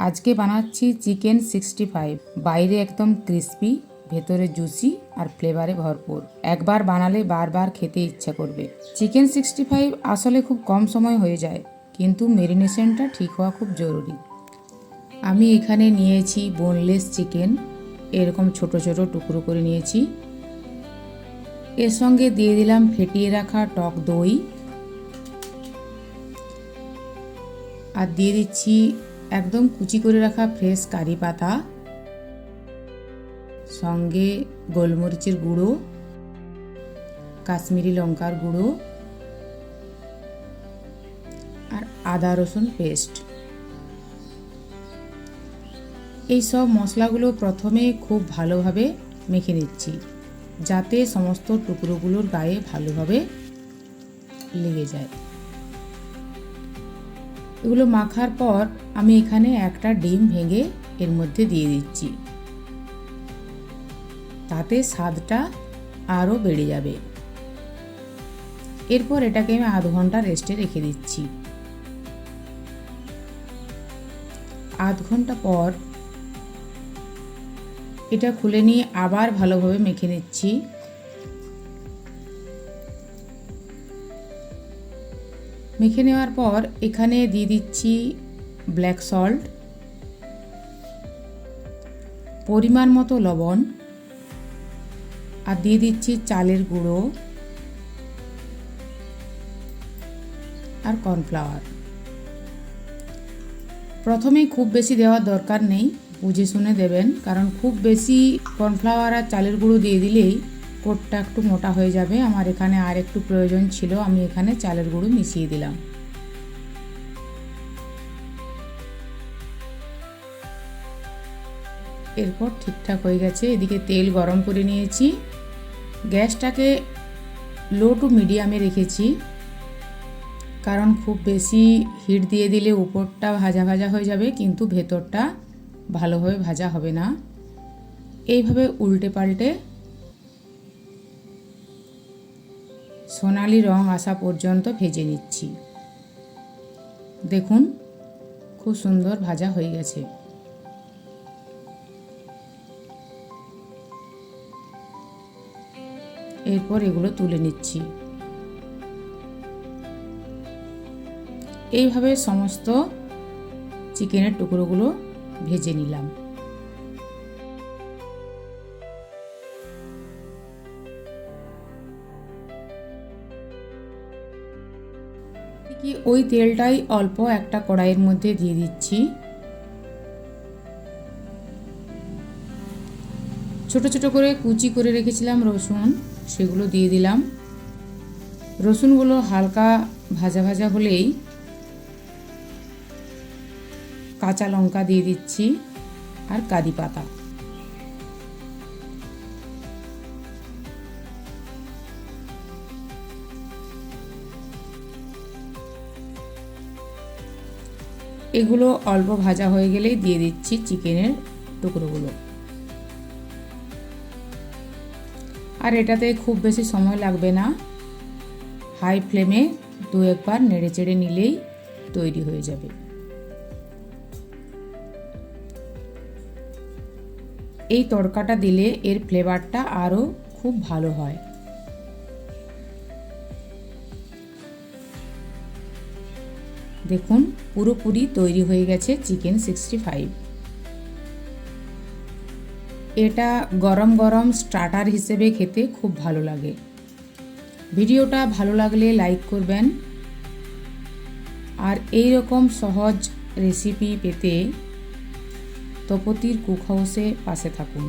আজকে বানাচ্ছি চিকেন 65। বাইরে একদম ক্রিস্পি, ভেতরে জুসি আর ফ্লেভারে ভরপুর। একবার বানালে বারবার খেতে ইচ্ছা করবে। চিকেন 65 আসলে খুব কম সময় হয়ে যায়, কিন্তু ম্যারিনেশনটা ঠিক হওয়া খুব জরুরি। আমি এখানে নিয়েছি বোনলেস চিকেন, এরকম ছোট ছোট টুকরো করে নিয়েছি। এর সঙ্গে দিয়ে দিলাম ফেটিয়ে রাখা টক দই, আর দিয়ে দিচ্ছি একদম কুচি করে রাখা ফ্রেশ কারি পাতা, সঙ্গে গোলমরিচের গুঁড়ো, কাশ্মীরি লঙ্কার গুঁড়ো আর আদা রসুন পেস্ট। এই সব মশলাগুলো প্রথমে খুব ভালোভাবে মেখে নিচ্ছি, যাতে সমস্ত টুকরোগুলোর গায়ে ভালোভাবে লেগে যায়। এগুলো মাখার পর আমি এখানে একটা ডিম ভেঙে এর মধ্যে দিয়ে দিচ্ছি, তাতে স্বাদটা আরও বেড়ে যাবে। এরপর এটাকে আমি আধ ঘন্টা রেস্টে রেখে দিচ্ছি। আধ ঘন্টা পর এটা খুলে নিয়ে আবার ভালোভাবে মেখে নিচ্ছি। মেখে নেওয়ার পর এখানে দিয়ে দিচ্ছি ব্ল্যাক সল্ট, পরিমাণ মতো লবণ, আর দিয়ে দিচ্ছি চালের গুঁড়ো আর কর্নফ্লাওয়ার। প্রথমেই খুব বেশি দেওয়ার দরকার নেই, বুঝে শুনে দেবেন, কারণ খুব বেশি কর্নফ্লাওয়ার আর চালের গুঁড়ো দিয়ে দিলেই কোটটা একটু মোটা হয়ে যাবে। আমার এখানে আর একটু প্রয়োজন ছিল, আমি এখানে চালের গুঁড়ো মিশিয়ে দিলাম। এরপর ঠিকঠাক হয়ে গেছে। এদিকে তেল গরম করে নিয়েছি, গ্যাসটাকে লো টু মিডিয়ামে রেখেছি, কারণ খুব বেশি হিট দিয়ে দিলে উপরটা ভাজা ভাজা হয়ে যাবে, কিন্তু ভেতরটা ভালোভাবে ভাজা হবে না। এইভাবে উল্টে পাল্টে সোনালি রং আসা পর্যন্ত ভেজে নিচ্ছি। দেখুন খুব সুন্দর ভাজা হয়ে গেছে। এরপর এগুলো তুলে নিচ্ছি। এইভাবে সমস্ত চিকেনের টুকরোগুলো ভেজে নিলাম। ওই তেলটাই অল্প একটা কড়াইয়ের মধ্যে দিয়ে দিচ্ছি। ছোট ছোট করে কুচি করে রেখেছিলাম রসুন, সেগুলো দিয়ে দিলাম। রসুনগুলো হালকা ভাজা ভাজা হলেই কাঁচা লঙ্কা দিয়ে দিচ্ছি আর কারি পাতা। এগুলো অল্প ভাজা হয়ে গেলেই দিয়ে দিচ্ছি চিকেনের টুকরোগুলো। আর এটাতে খুব বেশি সময় লাগবে না, হাই ফ্লেমে দু একবার নেড়ে চেড়ে নিলেই তৈরি হয়ে যাবে। এই তড়কাটা দিলে এর ফ্লেভারটা আরও খুব ভালো হয়। দেখুন পুরোপুরি তৈরি হয়ে গেছে চিকেন 65। এটা গরম গরম স্টার্টার হিসেবে খেতে খুব ভালো লাগে। ভিডিওটা ভালো লাগলে লাইক করবেন, আর এই রকম সহজ রেসিপি পেতে তপতির কুক হাউসে পাশে থাকুন।